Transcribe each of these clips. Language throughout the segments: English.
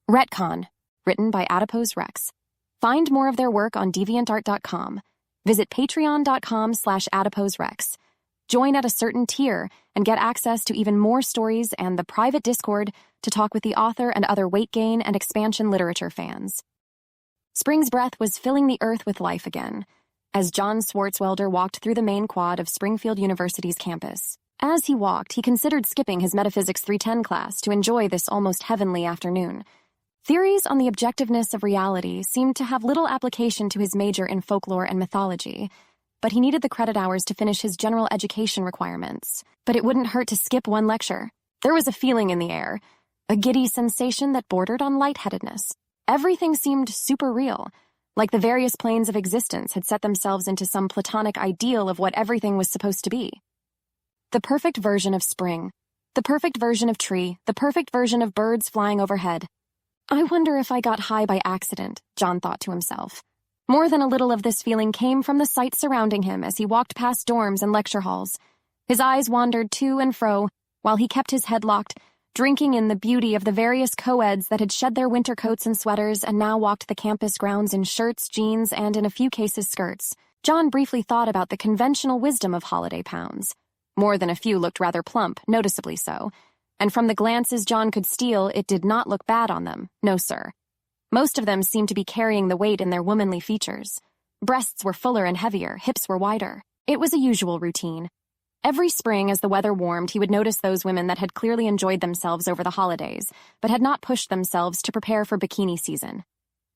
Ret-con, written by Adipose Rex. Find more of their work on deviant-art.com. Visit patreon.com/adiposerex. Join at a certain tier and get access to even more stories and the private Discord to talk with the author and other weight gain and expansion literature fans. Spring's breath was filling the earth with life again, as John Swartzwelder walked through the main quad of Springfield University's campus. As he walked, he considered skipping his Metaphysics 310 class to enjoy this almost heavenly afternoon. Theories on the objectiveness of reality seemed to have little application to his major in folklore and mythology, but he needed the credit hours to finish his general education requirements. But it wouldn't hurt to skip one lecture. There was a feeling in the air, a giddy sensation that bordered on lightheadedness. Everything seemed super real, like the various planes of existence had set themselves into some platonic ideal of what everything was supposed to be. The perfect version of spring, the perfect version of tree, the perfect version of birds flying overhead. I wonder if I got high by accident, John thought to himself. More than a little of this feeling came from the sights surrounding him as he walked past dorms and lecture halls. His eyes wandered to and fro while he kept his head locked, drinking in the beauty of the various co-eds that had shed their winter coats and sweaters and now walked the campus grounds in shirts, jeans, and in a few cases skirts. John briefly thought about the conventional wisdom of holiday pounds. More than a few looked rather plump, noticeably so. And from the glances John could steal, it did not look bad on them. No, sir. Most of them seemed to be carrying the weight in their womanly features. Breasts were fuller and heavier, hips were wider. It was a usual routine. Every spring, as the weather warmed, he would notice those women that had clearly enjoyed themselves over the holidays, but had not pushed themselves to prepare for bikini season.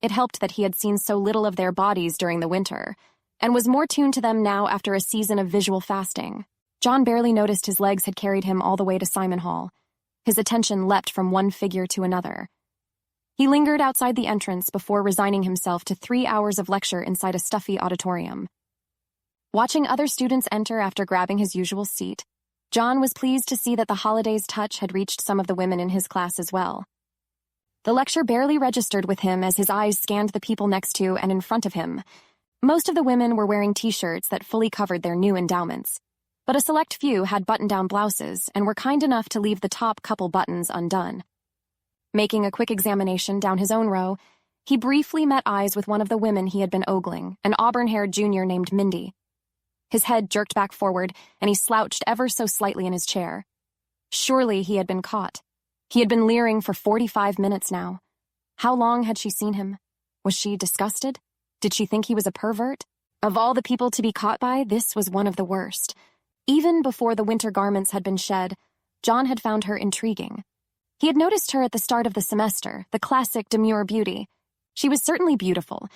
It helped that he had seen so little of their bodies during the winter, and was more tuned to them now after a season of visual fasting. John barely noticed his legs had carried him all the way to Simon Hall. His attention leapt from one figure to another. He lingered outside the entrance before resigning himself to 3 hours of lecture inside a stuffy auditorium. Watching other students enter after grabbing his usual seat, John was pleased to see that the holiday's touch had reached some of the women in his class as well. The lecture barely registered with him as his eyes scanned the people next to and in front of him. Most of the women were wearing t-shirts that fully covered their new endowments, but a select few had button-down blouses and were kind enough to leave the top couple buttons undone. Making a quick examination down his own row, he briefly met eyes with one of the women he had been ogling, an auburn-haired junior named Mindy. His head jerked back forward, and he slouched ever so slightly in his chair. Surely he had been caught. He had been leering for 45 minutes now. How long had she seen him? Was she disgusted? Did she think he was a pervert? Of all the people to be caught by, this was one of the worst. Even before the winter garments had been shed, John had found her intriguing. He had noticed her at the start of the semester, the classic demure beauty. She was certainly beautiful,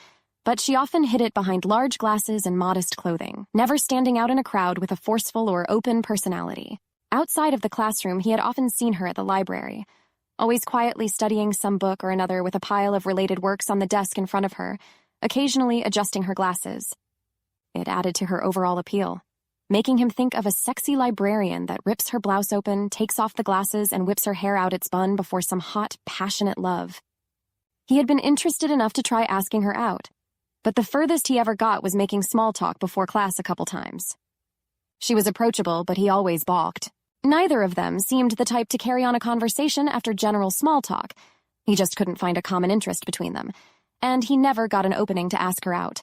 but she often hid it behind large glasses and modest clothing, never standing out in a crowd with a forceful or open personality. Outside of the classroom, he had often seen her at the library, always quietly studying some book or another with a pile of related works on the desk in front of her, occasionally adjusting her glasses. It added to her overall appeal, making him think of a sexy librarian that rips her blouse open, takes off the glasses, and whips her hair out its bun before some hot, passionate love. He had been interested enough to try asking her out, but the furthest he ever got was making small talk before class a couple times. She was approachable, but he always balked. Neither of them seemed the type to carry on a conversation after general small talk. He just couldn't find a common interest between them, and he never got an opening to ask her out.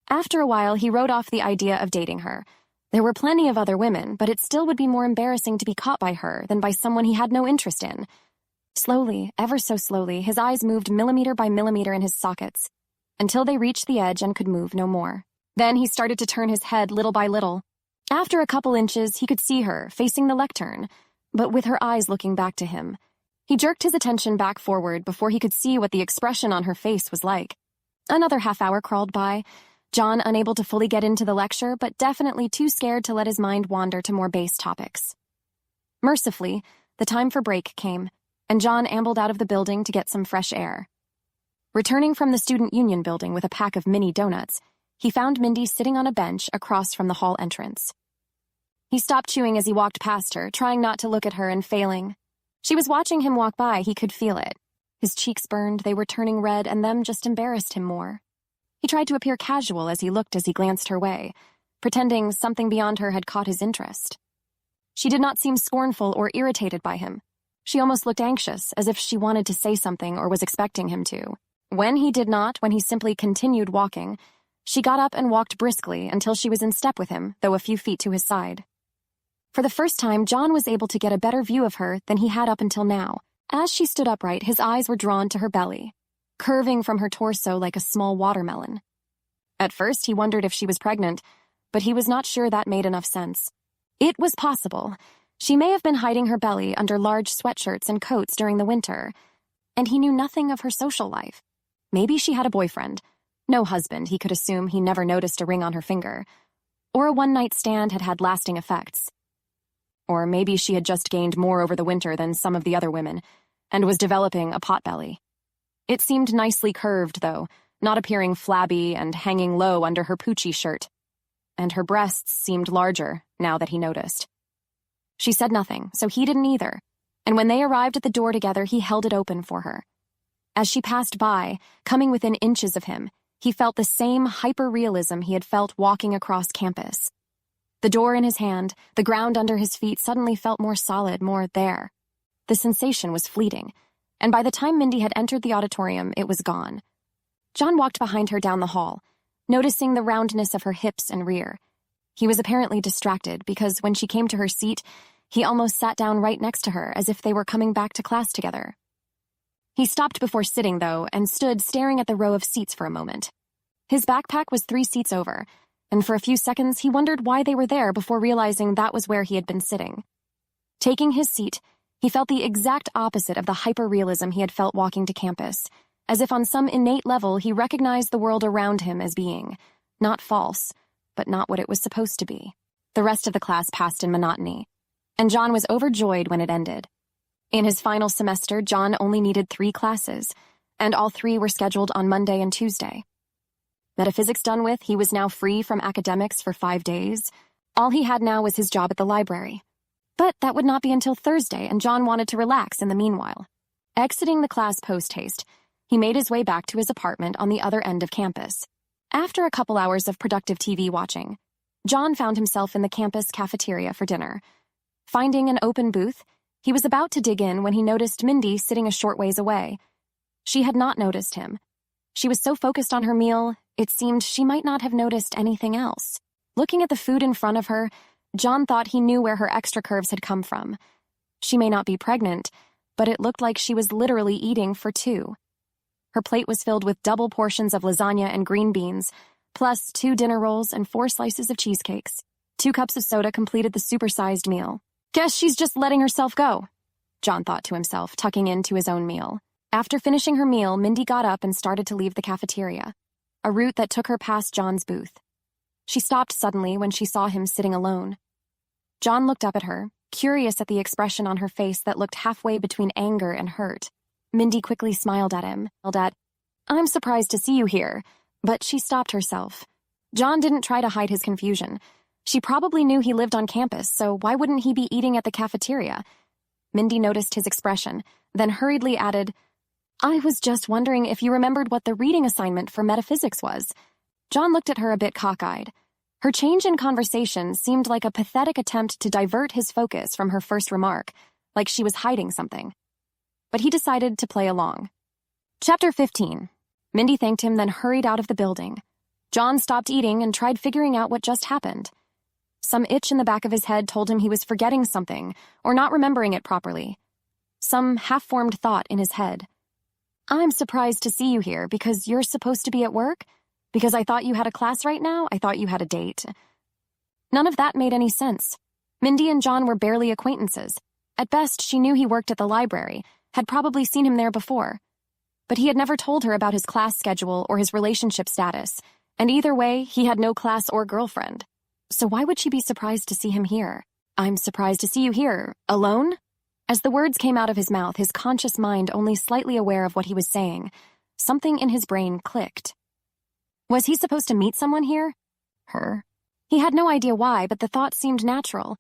After a while, he wrote off the idea of dating her. There were plenty of other women, but it still would be more embarrassing to be caught by her than by someone he had no interest in. Slowly, ever so slowly, his eyes moved millimeter by millimeter in his sockets, until they reached the edge and could move no more. Then he started to turn his head little by little. After a couple inches, he could see her, facing the lectern, but with her eyes looking back to him. He jerked his attention back forward before he could see what the expression on her face was like. Another half hour crawled by, John unable to fully get into the lecture, but definitely too scared to let his mind wander to more base topics. Mercifully, the time for break came, and John ambled out of the building to get some fresh air. Returning from the Student Union building with a pack of mini donuts, he found Mindy sitting on a bench across from the hall entrance. He stopped chewing as he walked past her, trying not to look at her and failing. She was watching him walk by, he could feel it. His cheeks burned, they were turning red, and them just embarrassed him more. He tried to appear casual as he glanced her way, pretending something beyond her had caught his interest. She did not seem scornful or irritated by him. She almost looked anxious, as if she wanted to say something or was expecting him to. When he did not, when he simply continued walking, she got up and walked briskly until she was in step with him, though a few feet to his side. For the first time, John was able to get a better view of her than he had up until now. As she stood upright, his eyes were drawn to her belly, curving from her torso like a small watermelon. At first, he wondered if she was pregnant, but he was not sure that made enough sense. It was possible. She may have been hiding her belly under large sweatshirts and coats during the winter, and he knew nothing of her social life. Maybe she had a boyfriend. No husband, he could assume he never noticed a ring on her finger. Or a one-night stand had had lasting effects. Or maybe she had just gained more over the winter than some of the other women, and was developing a potbelly. It seemed nicely curved, though, not appearing flabby and hanging low under her Poochie shirt. And her breasts seemed larger, now that he noticed. She said nothing, so he didn't either, and when they arrived at the door together, he held it open for her. As she passed by, coming within inches of him, he felt the same hyper-realism he had felt walking across campus. The door in his hand, the ground under his feet suddenly felt more solid, more there. The sensation was fleeting, and by the time Mindy had entered the auditorium, it was gone. John walked behind her down the hall, noticing the roundness of her hips and rear. He was apparently distracted because when she came to her seat, he almost sat down right next to her as if they were coming back to class together. He stopped before sitting, though, and stood staring at the row of seats for a moment. His backpack was 3 seats over, and for a few seconds he wondered why they were there before realizing that was where he had been sitting. Taking his seat, he felt the exact opposite of the hyper-realism he had felt walking to campus, as if on some innate level he recognized the world around him as being, not false, but not what it was supposed to be. The rest of the class passed in monotony, and John was overjoyed when it ended. In his final semester, John only needed 3 classes, and all 3 were scheduled on Monday and Tuesday. Metaphysics done with, he was now free from academics for 5 days. All he had now was his job at the library. But that would not be until Thursday, and John wanted to relax in the meanwhile. Exiting the class post-haste, he made his way back to his apartment on the other end of campus. After a couple hours of productive TV watching, John found himself in the campus cafeteria for dinner. Finding an open booth, he was about to dig in when he noticed Mindy sitting a short ways away. She had not noticed him. She was so focused on her meal, it seemed she might not have noticed anything else. Looking at the food in front of her, John thought he knew where her extra curves had come from. She may not be pregnant, but it looked like she was literally eating for 2. Her plate was filled with double portions of lasagna and green beans, plus 2 dinner rolls and 4 slices of cheesecakes. 2 cups of soda completed the supersized meal. Guess she's just letting herself go, John thought to himself, tucking into his own meal. After finishing her meal, Mindy got up and started to leave the cafeteria, a route that took her past John's booth. She stopped suddenly when she saw him sitting alone. John looked up at her, curious at the expression on her face that looked halfway between anger and hurt. Mindy quickly smiled at him, "I'm surprised to see you here," but she stopped herself. John didn't try to hide his confusion. She probably knew he lived on campus, so why wouldn't he be eating at the cafeteria? Mindy noticed his expression, then hurriedly added, "I was just wondering if you remembered what the reading assignment for metaphysics was." John looked at her a bit cockeyed. Her change in conversation seemed like a pathetic attempt to divert his focus from her first remark, like she was hiding something. But he decided to play along. Chapter 15. Mindy thanked him, then hurried out of the building. John stopped eating and tried figuring out what just happened. Some itch in the back of his head told him he was forgetting something or not remembering it properly. Some half-formed thought in his head. "I'm surprised to see you here because you're supposed to be at work? Because I thought you had a class right now? I thought you had a date." None of that made any sense. Mindy and John were barely acquaintances. At best, she knew he worked at the library, had probably seen him there before. But he had never told her about his class schedule or his relationship status, and either way, he had no class or girlfriend. So why would she be surprised to see him here? "I'm surprised to see you here. Alone?" As the words came out of his mouth, his conscious mind only slightly aware of what he was saying, something in his brain clicked. Was he supposed to meet someone here? Her? He had no idea why, but the thought seemed natural.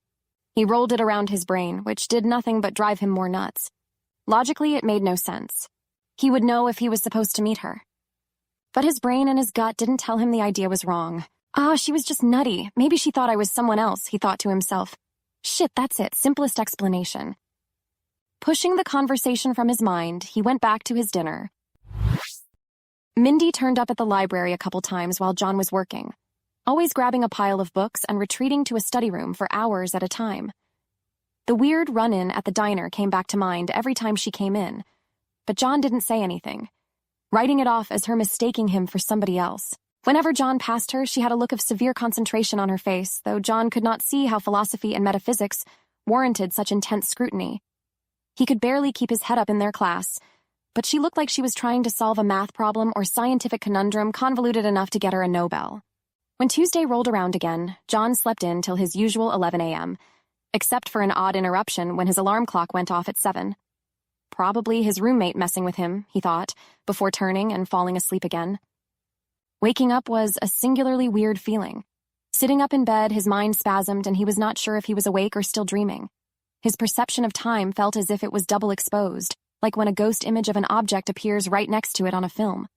He rolled it around his brain, which did nothing but drive him more nuts. Logically, it made no sense. He would know if he was supposed to meet her. But his brain and his gut didn't tell him the idea was wrong. She was just nutty. Maybe she thought I was someone else, he thought to himself. Shit, that's it. Simplest explanation. Pushing the conversation from his mind, he went back to his dinner. Mindy turned up at the library a couple times while John was working, always grabbing a pile of books and retreating to a study room for hours at a time. The weird run-in at the diner came back to mind every time she came in, but John didn't say anything, writing it off as her mistaking him for somebody else. Whenever John passed her, she had a look of severe concentration on her face, though John could not see how philosophy and metaphysics warranted such intense scrutiny. He could barely keep his head up in their class, but she looked like she was trying to solve a math problem or scientific conundrum convoluted enough to get her a Nobel. When Tuesday rolled around again, John slept in till his usual 11 a.m., except for an odd interruption when his alarm clock went off at 7. Probably his roommate messing with him, he thought, before turning and falling asleep again. Waking up was a singularly weird feeling. Sitting up in bed, his mind spasmed and he was not sure if he was awake or still dreaming. His perception of time felt as if it was double exposed, like when a ghost image of an object appears right next to it on a film.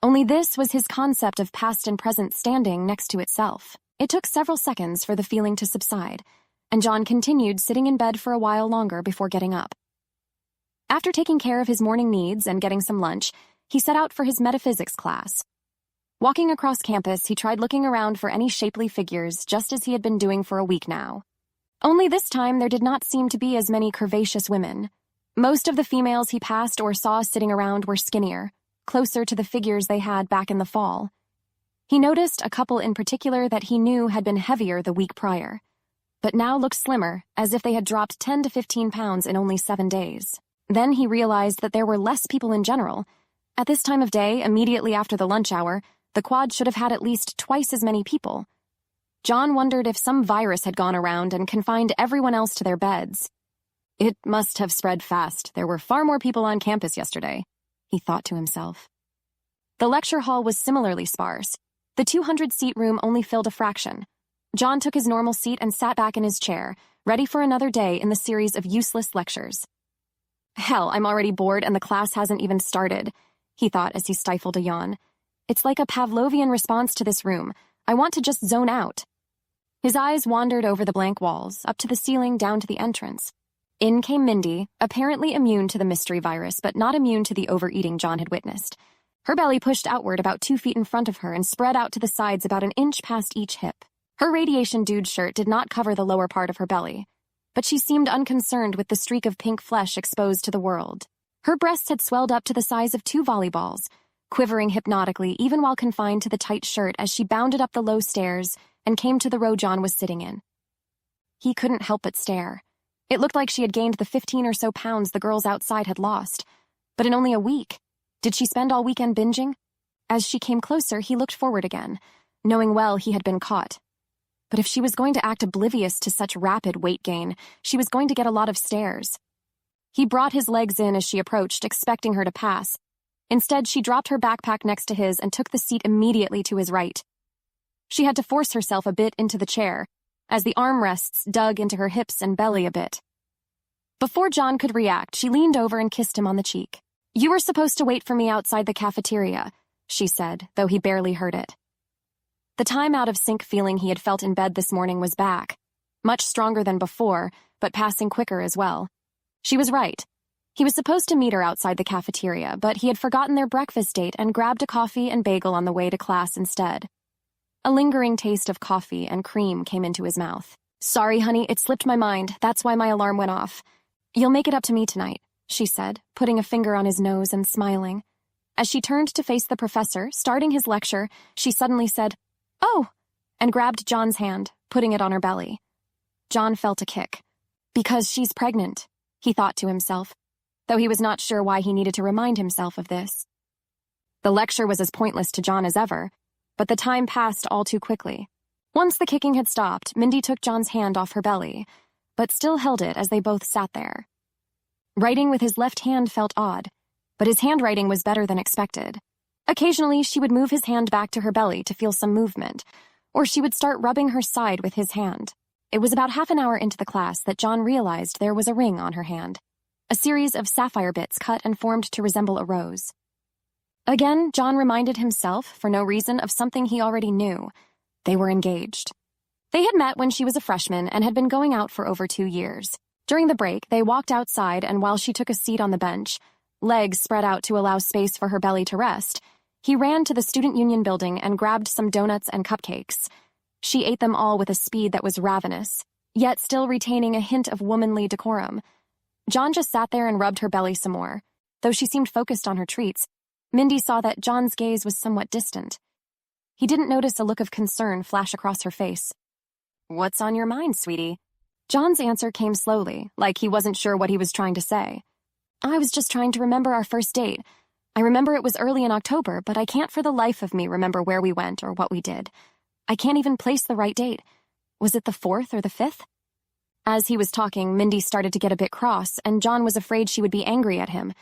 Only this was his concept of past and present standing next to itself. It took several seconds for the feeling to subside, and John continued sitting in bed for a while longer before getting up. After taking care of his morning needs and getting some lunch, he set out for his metaphysics class. Walking across campus, he tried looking around for any shapely figures, just as he had been doing for a week now. Only this time there did not seem to be as many curvaceous women. Most of the females he passed or saw sitting around were skinnier, closer to the figures they had back in the fall. He noticed a couple in particular that he knew had been heavier the week prior, but now looked slimmer, as if they had dropped 10 to 15 pounds in only 7 days. Then he realized that there were less people in general. At this time of day, immediately after the lunch hour, the quad should have had at least twice as many people. John wondered if some virus had gone around and confined everyone else to their beds. It must have spread fast. There were far more people on campus yesterday, he thought to himself. The lecture hall was similarly sparse. The 200-seat room only filled a fraction. John took his normal seat and sat back in his chair, ready for another day in the series of useless lectures. Hell, I'm already bored and the class hasn't even started, he thought as he stifled a yawn. It's like a Pavlovian response to this room. I want to just zone out. His eyes wandered over the blank walls, up to the ceiling, down to the entrance. In came Mindy, apparently immune to the mystery virus, but not immune to the overeating John had witnessed. Her belly pushed outward about 2 feet in front of her and spread out to the sides about an inch past each hip. Her radiation dude shirt did not cover the lower part of her belly, but she seemed unconcerned with the streak of pink flesh exposed to the world. Her breasts had swelled up to the size of 2 volleyballs, quivering hypnotically even while confined to the tight shirt as she bounded up the low stairs and came to the row John was sitting in. He couldn't help but stare. It looked like she had gained the 15 or so pounds the girls outside had lost, but in only a week. Did she spend all weekend binging? As she came closer, he looked forward again, knowing well he had been caught. But if she was going to act oblivious to such rapid weight gain, she was going to get a lot of stares. He brought his legs in as she approached, expecting her to pass. Instead, she dropped her backpack next to his and took the seat immediately to his right. She had to force herself a bit into the chair, as the armrests dug into her hips and belly a bit. Before John could react, she leaned over and kissed him on the cheek. "You were supposed to wait for me outside the cafeteria," she said, though he barely heard it. The time out of sync feeling he had felt in bed this morning was back, much stronger than before, but passing quicker as well. She was right. He was supposed to meet her outside the cafeteria, but he had forgotten their breakfast date and grabbed a coffee and bagel on the way to class instead. A lingering taste of coffee and cream came into his mouth. "Sorry, honey, it slipped my mind. That's why my alarm went off. You'll make it up to me tonight," she said, putting a finger on his nose and smiling. As she turned to face the professor, starting his lecture, she suddenly said, "Oh," and grabbed John's hand, putting it on her belly. John felt a kick. Because she's pregnant, he thought to himself, though he was not sure why he needed to remind himself of this. The lecture was as pointless to John as ever, but the time passed all too quickly. Once the kicking had stopped, Mindy took John's hand off her belly, but still held it as they both sat there. Writing with his left hand felt odd, but his handwriting was better than expected. Occasionally, she would move his hand back to her belly to feel some movement, or she would start rubbing her side with his hand. It was about half an hour into the class that John realized there was a ring on her hand, a series of sapphire bits cut and formed to resemble a rose. Again, John reminded himself, for no reason, of something he already knew. They were engaged. They had met when she was a freshman and had been going out for over 2 years. During the break, they walked outside, and while she took a seat on the bench, legs spread out to allow space for her belly to rest, he ran to the Student Union building and grabbed some donuts and cupcakes. She ate them all with a speed that was ravenous, yet still retaining a hint of womanly decorum. John just sat there and rubbed her belly some more. Though she seemed focused on her treats, Mindy saw that John's gaze was somewhat distant. He didn't notice a look of concern flash across her face. "What's on your mind, sweetie?" John's answer came slowly, like he wasn't sure what he was trying to say. "I was just trying to remember our first date. I remember it was early in October, but I can't for the life of me remember where we went or what we did. I can't even place the right date. Was it the 4th or the 5th? As he was talking, Mindy started to get a bit cross, and John was afraid she would be angry at him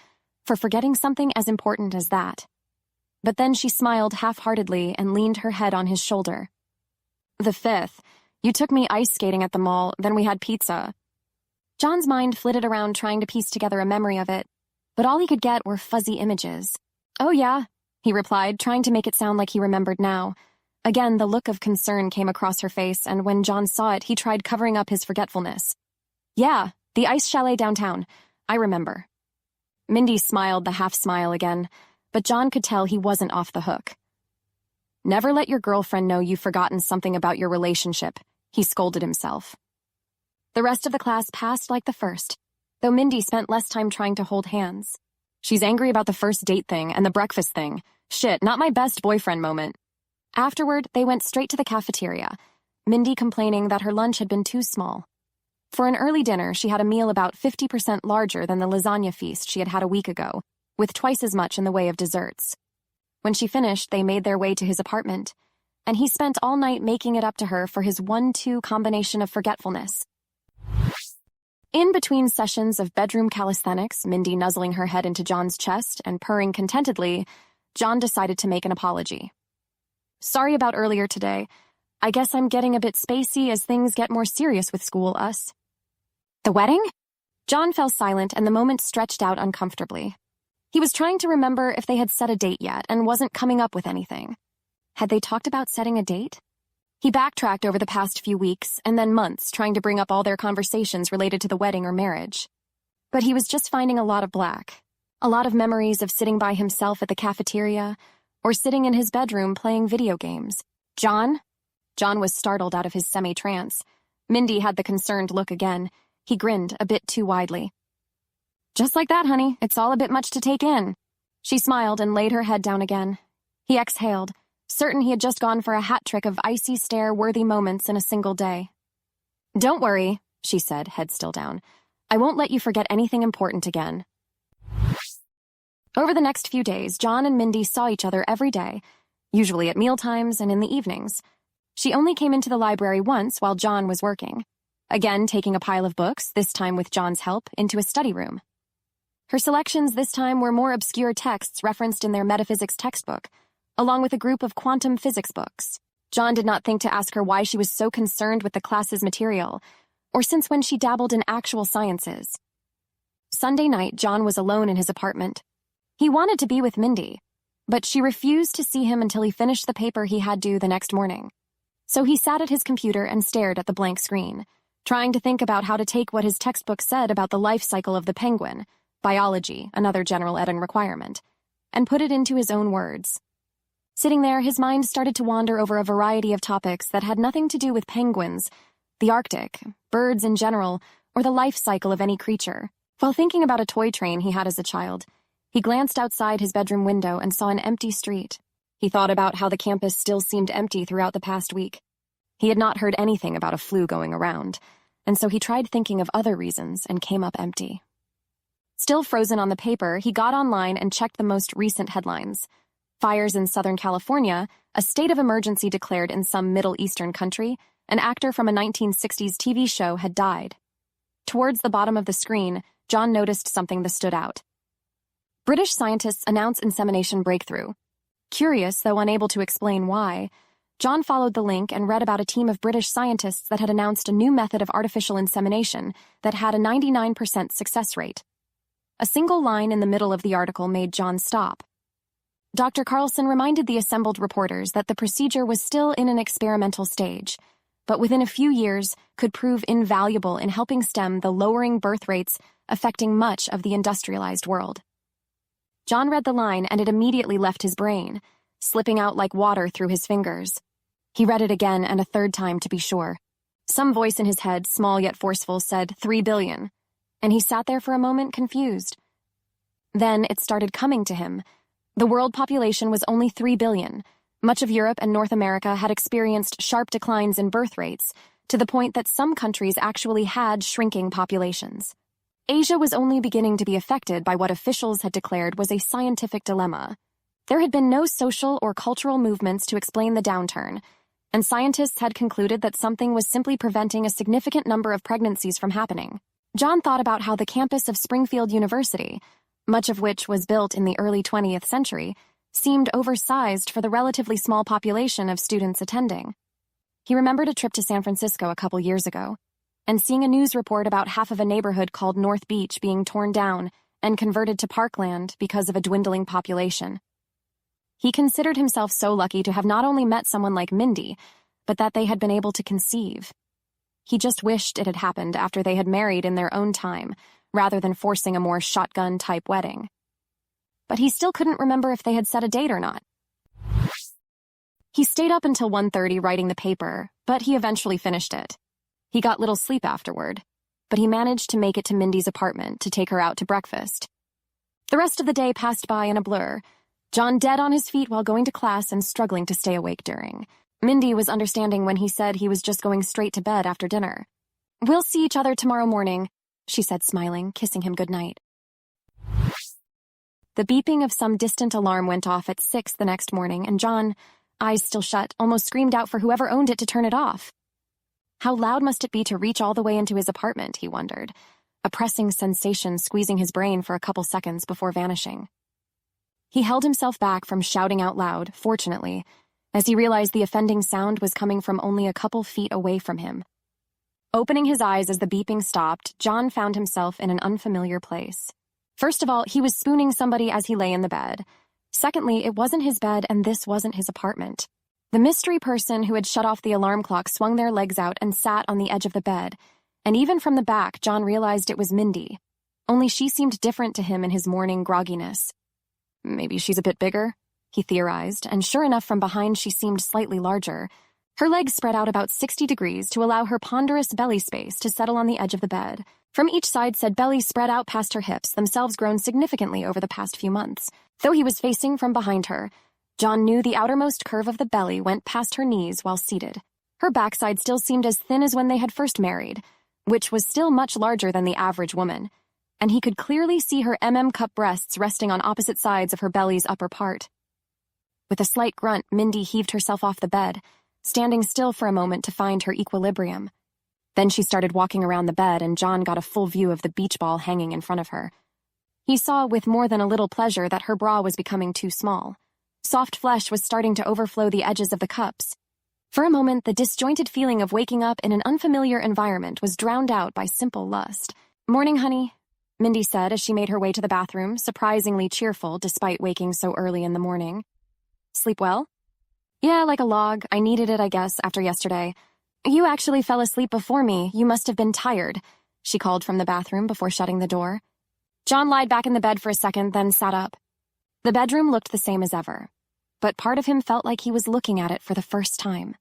for forgetting something as important as that. But then she smiled half-heartedly and leaned her head on his shoulder. "The 5th. You took me ice skating at the mall, then we had pizza." John's mind flitted around trying to piece together a memory of it, but all he could get were fuzzy images. "Oh yeah," he replied, trying to make it sound like he remembered now. Again, the look of concern came across her face, and when John saw it, he tried covering up his forgetfulness. "Yeah, the ice chalet downtown. I remember." Mindy smiled the half-smile again, but John could tell he wasn't off the hook. "Never let your girlfriend know you've forgotten something about your relationship," he scolded himself. The rest of the class passed like the first, though Mindy spent less time trying to hold hands. "She's angry about the first date thing and the breakfast thing. Shit, not my best boyfriend moment." Afterward, they went straight to the cafeteria, Mindy complaining that her lunch had been too small. For an early dinner, she had a meal about 50% larger than the lasagna feast she had had a week ago, with twice as much in the way of desserts. When she finished, they made their way to his apartment, and he spent all night making it up to her for his 1-2 combination of forgetfulness. In between sessions of bedroom calisthenics, Mindy nuzzling her head into John's chest and purring contentedly, John decided to make an apology. "Sorry about earlier today. I guess I'm getting a bit spacey as things get more serious with school, us." "The wedding?" John fell silent, and the moment stretched out uncomfortably. He was trying to remember if they had set a date yet and wasn't coming up with anything. Had they talked about setting a date? He backtracked over the past few weeks and then months, trying to bring up all their conversations related to the wedding or marriage. But he was just finding a lot of black. A lot of memories of sitting by himself at the cafeteria or sitting in his bedroom playing video games. "John?" John was startled out of his semi-trance. Mindy had the concerned look again. He grinned a bit too widely. "Just like that, honey. It's all a bit much to take in." She smiled and laid her head down again. He exhaled, certain he had just gone for a hat trick of icy stare-worthy moments in a single day. "Don't worry," she said, head still down. "I won't let you forget anything important again." Over the next few days, John and Mindy saw each other every day, usually at mealtimes and in the evenings. She only came into the library once while John was working, again taking a pile of books, this time with John's help, into a study room. Her selections this time were more obscure texts referenced in their metaphysics textbook, along with a group of quantum physics books. John did not think to ask her why she was so concerned with the class's material, or since when she dabbled in actual sciences. Sunday night, John was alone in his apartment. He wanted to be with Mindy, but she refused to see him until he finished the paper he had due the next morning. So he sat at his computer and stared at the blank screen, trying to think about how to take what his textbook said about the life cycle of the penguin, biology, another general ed requirement, and put it into his own words. Sitting there, his mind started to wander over a variety of topics that had nothing to do with penguins, the Arctic, birds in general, or the life cycle of any creature. While thinking about a toy train he had as a child, he glanced outside his bedroom window and saw an empty street. He thought about how the campus still seemed empty throughout the past week. He had not heard anything about a flu going around, and so he tried thinking of other reasons and came up empty. Still frozen on the paper, he got online and checked the most recent headlines. Fires in Southern California, a state of emergency declared in some Middle Eastern country, an actor from a 1960s TV show had died. Towards the bottom of the screen, John noticed something that stood out. British scientists announce insemination breakthrough. Curious, though unable to explain why, John followed the link and read about a team of British scientists that had announced a new method of artificial insemination that had a 99% success rate. A single line in the middle of the article made John stop. Dr. Carlson reminded the assembled reporters that the procedure was still in an experimental stage, but within a few years could prove invaluable in helping stem the lowering birth rates affecting much of the industrialized world. John read the line and it immediately left his brain, slipping out like water through his fingers. He read it again and a third time to be sure. Some voice in his head, small yet forceful, said 3 billion, and he sat there for a moment confused. Then it started coming to him. The world population was only 3 billion. Much of Europe and North America had experienced sharp declines in birth rates, to the point that some countries actually had shrinking populations. Asia was only beginning to be affected by what officials had declared was a scientific dilemma. There had been no social or cultural movements to explain the downturn, and scientists had concluded that something was simply preventing a significant number of pregnancies from happening. John thought about how the campus of Springfield University, much of which was built in the early 20th century, seemed oversized for the relatively small population of students attending. He remembered a trip to San Francisco a couple years ago, and seeing a news report about half of a neighborhood called North Beach being torn down and converted to parkland because of a dwindling population. He considered himself so lucky to have not only met someone like Mindy, but that they had been able to conceive. He just wished it had happened after they had married in their own time, rather than forcing a more shotgun-type wedding. But he still couldn't remember if they had set a date or not. He stayed up until 1:30 writing the paper, but he eventually finished it. He got little sleep afterward, but he managed to make it to Mindy's apartment to take her out to breakfast. The rest of the day passed by in a blur, John dead on his feet while going to class and struggling to stay awake during. Mindy was understanding when he said he was just going straight to bed after dinner. "We'll see each other tomorrow morning," she said, smiling, kissing him goodnight. The beeping of some distant alarm went off at 6 the next morning, and John, eyes still shut, almost screamed out for whoever owned it to turn it off. How loud must it be to reach all the way into his apartment, he wondered, a pressing sensation squeezing his brain for a couple seconds before vanishing. He held himself back from shouting out loud, fortunately, as he realized the offending sound was coming from only a couple feet away from him. Opening his eyes as the beeping stopped, John found himself in an unfamiliar place. First of all, he was spooning somebody as he lay in the bed. Secondly, it wasn't his bed and this wasn't his apartment. The mystery person who had shut off the alarm clock swung their legs out and sat on the edge of the bed, and even from the back, John realized it was Mindy. Only she seemed different to him in his morning grogginess. Maybe she's a bit bigger, he theorized, and sure enough, from behind she seemed slightly larger. Her legs spread out about 60 degrees to allow her ponderous belly space to settle on the edge of the bed. From each side, said belly spread out past her hips, themselves grown significantly over the past few months. Though he was facing from behind her, John knew the outermost curve of the belly went past her knees while seated. Her backside still seemed as thin as when they had first married, which was still much larger than the average woman, and he could clearly see her cup breasts resting on opposite sides of her belly's upper part. With a slight grunt, Mindy heaved herself off the bed, standing still for a moment to find her equilibrium. Then she started walking around the bed, and John got a full view of the beach ball hanging in front of her. He saw with more than a little pleasure that her bra was becoming too small. Soft flesh was starting to overflow the edges of the cups. For a moment, the disjointed feeling of waking up in an unfamiliar environment was drowned out by simple lust. "Morning, honey," Mindy said as she made her way to the bathroom, surprisingly cheerful despite waking so early in the morning. "Sleep well?" "Yeah, like a log. I needed it, I guess, after yesterday." "You actually fell asleep before me. You must have been tired," she called from the bathroom before shutting the door. John lied back in the bed for a second, then sat up. The bedroom looked the same as ever, but part of him felt like he was looking at it for the first time.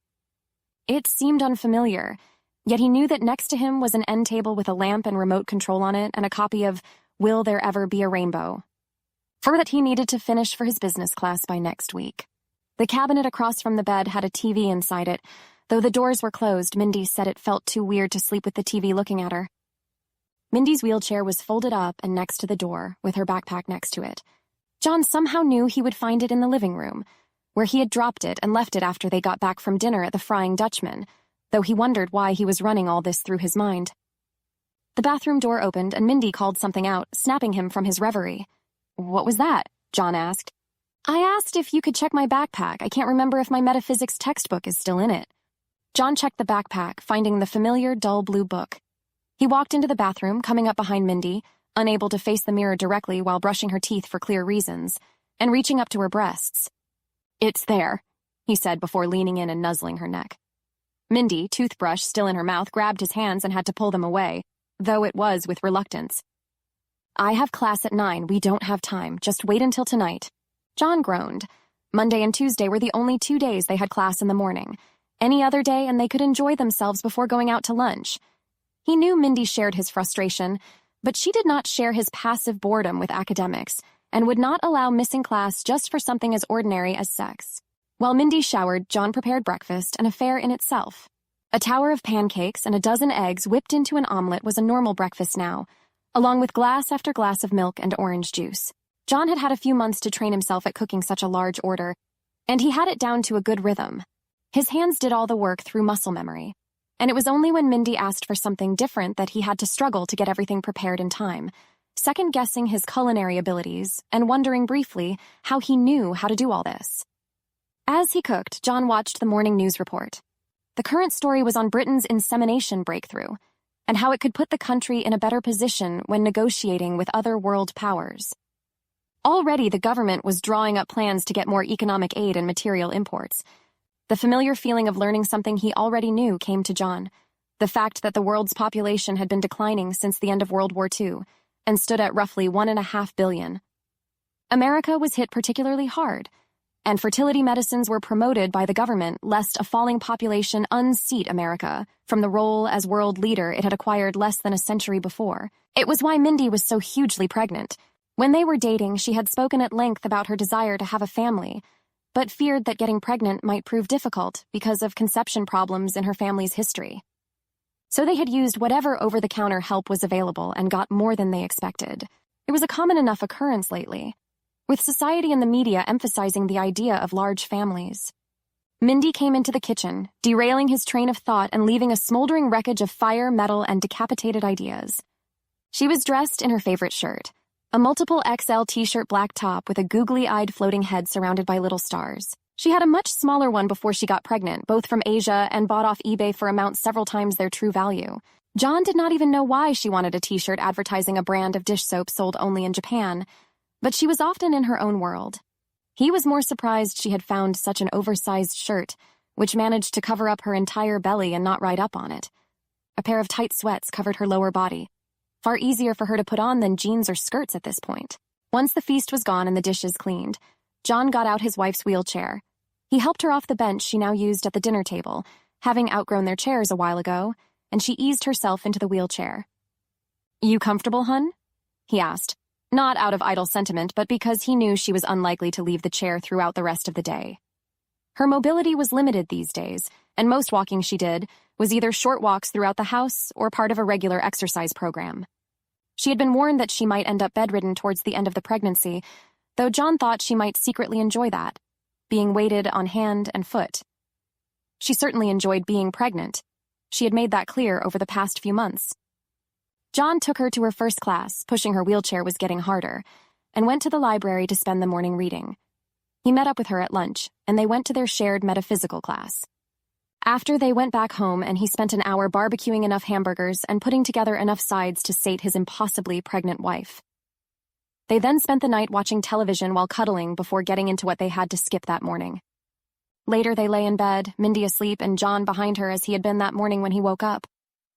It seemed unfamiliar, yet he knew that next to him was an end table with a lamp and remote control on it and a copy of Will There Ever Be a Rainbow? For that he needed to finish for his business class by next week. The cabinet across from the bed had a TV inside it. Though the doors were closed, Mindy said it felt too weird to sleep with the TV looking at her. Mindy's wheelchair was folded up and next to the door, with her backpack next to it. John somehow knew he would find it in the living room, where he had dropped it and left it after they got back from dinner at the Frying Dutchman, though he wondered why he was running all this through his mind. The bathroom door opened and Mindy called something out, snapping him from his reverie. "What was that?" John asked. "I asked if you could check my backpack. I can't remember if my metaphysics textbook is still in it." John checked the backpack, finding the familiar dull blue book. He walked into the bathroom, coming up behind Mindy, unable to face the mirror directly while brushing her teeth for clear reasons, and reaching up to her breasts. "It's there," he said before leaning in and nuzzling her neck. Mindy, toothbrush still in her mouth, grabbed his hands and had to pull them away, though it was with reluctance. "I have class at 9. We don't have time. Just wait until tonight." John groaned. Monday and Tuesday were the only 2 days they had class in the morning. Any other day and they could enjoy themselves before going out to lunch. He knew Mindy shared his frustration, but she did not share his passive boredom with academics and would not allow missing class just for something as ordinary as sex. While Mindy showered, John prepared breakfast, an affair in itself. A tower of pancakes and a dozen eggs whipped into an omelet was a normal breakfast now, along with glass after glass of milk and orange juice. John had had a few months to train himself at cooking such a large order, and he had it down to a good rhythm. His hands did all the work through muscle memory, and it was only when Mindy asked for something different that he had to struggle to get everything prepared in time, second-guessing his culinary abilities and wondering briefly how he knew how to do all this. As he cooked, John watched the morning news report. The current story was on Britain's insemination breakthrough, and how it could put the country in a better position when negotiating with other world powers. Already the government was drawing up plans to get more economic aid and material imports. The familiar feeling of learning something he already knew came to John. The fact that the world's population had been declining since the end of World War II and stood at roughly 1.5 billion. America was hit particularly hard, and fertility medicines were promoted by the government lest a falling population unseat America from the role as world leader it had acquired less than a century before. It was why Mindy was so hugely pregnant. When they were dating, she had spoken at length about her desire to have a family, but feared that getting pregnant might prove difficult because of conception problems in her family's history. So they had used whatever over-the-counter help was available and got more than they expected. It was a common enough occurrence lately, with society and the media emphasizing the idea of large families. Mindy came into the kitchen, derailing his train of thought and leaving a smoldering wreckage of fire, metal, and decapitated ideas. She was dressed in her favorite shirt, a multiple XL t-shirt black top with a googly-eyed floating head surrounded by little stars. She had a much smaller one before she got pregnant, both from Asia and bought off eBay for amounts several times their true value. John did not even know why she wanted a t-shirt advertising a brand of dish soap sold only in Japan, but she was often in her own world. He was more surprised she had found such an oversized shirt, which managed to cover up her entire belly and not ride up on it. A pair of tight sweats covered her lower body, far easier for her to put on than jeans or skirts at this point. Once the feast was gone and the dishes cleaned, John got out his wife's wheelchair. He helped her off the bench she now used at the dinner table, having outgrown their chairs a while ago, and she eased herself into the wheelchair. "You comfortable, hun?" he asked, not out of idle sentiment, but because he knew she was unlikely to leave the chair throughout the rest of the day. Her mobility was limited these days, and most walking she did was either short walks throughout the house or part of a regular exercise program. She had been warned that she might end up bedridden towards the end of the pregnancy, though John thought she might secretly enjoy that, being weighted on hand and foot. She certainly enjoyed being pregnant. She had made that clear over the past few months. John took her to her first class, pushing her wheelchair was getting harder, and went to the library to spend the morning reading. He met up with her at lunch, and they went to their shared metaphysical class. After, they went back home, and he spent an hour barbecuing enough hamburgers and putting together enough sides to sate his impossibly pregnant wife. They then spent the night watching television while cuddling before getting into what they had to skip that morning. Later, they lay in bed, Mindy asleep and John behind her as he had been that morning when he woke up.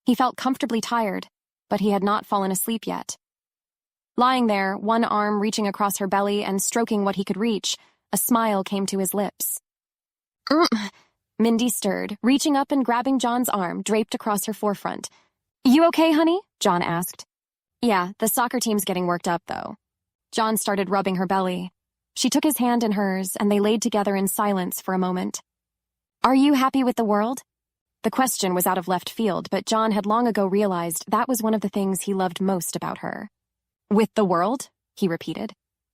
He felt comfortably tired, but he had not fallen asleep yet. Lying there, one arm reaching across her belly and stroking what he could reach, a smile came to his lips. Mindy stirred, reaching up and grabbing John's arm draped across her forefront. "You okay, honey?" John asked. "Yeah, the soccer team's getting worked up, though." John started rubbing her belly. She took his hand in hers, and they laid together in silence for a moment. "Are you happy with the world?" The question was out of left field, but John had long ago realized that was one of the things he loved most about her. "With the world?" he repeated.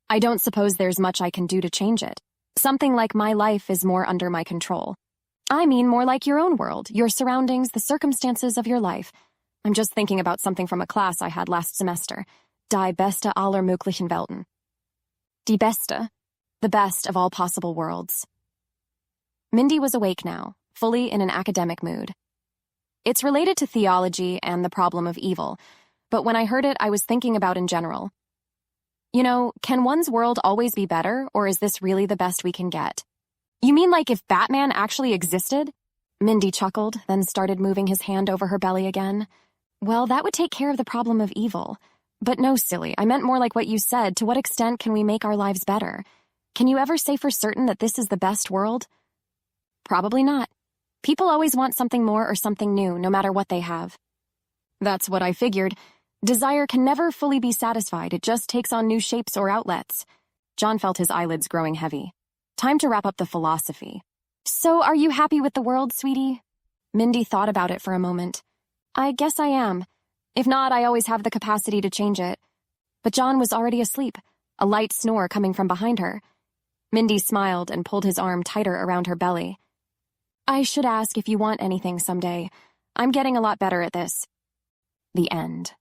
"I don't suppose there's much I can do to change it. Something like my life is more under my control. I mean more like your own world, your surroundings, the circumstances of your life. I'm just thinking about something from a class I had last semester. Die beste aller möglichen Welten. Die beste, the best of all possible worlds." Mindy was awake now, fully in an academic mood. It's related to theology and the problem of evil, but when I heard it, I was thinking about in general. You know, can one's world always be better, or is this really the best we can get? You mean like if Batman actually existed? Mindy chuckled, then started moving his hand over her belly again. Well, that would take care of the problem of evil. But no, silly, I meant more like what you said. To what extent can we make our lives better? Can you ever say for certain that this is the best world? Probably not. People always want something more or something new, no matter what they have. That's what I figured. Desire can never fully be satisfied. It just takes on new shapes or outlets. John felt his eyelids growing heavy. Time to wrap up the philosophy. So, are you happy with the world, sweetie? Mindy thought about it for a moment. I guess I am. If not, I always have the capacity to change it. But John was already asleep, a light snore coming from behind her. Mindy smiled and pulled his arm tighter around her belly. I should ask if you want anything someday. I'm getting a lot better at this. The end.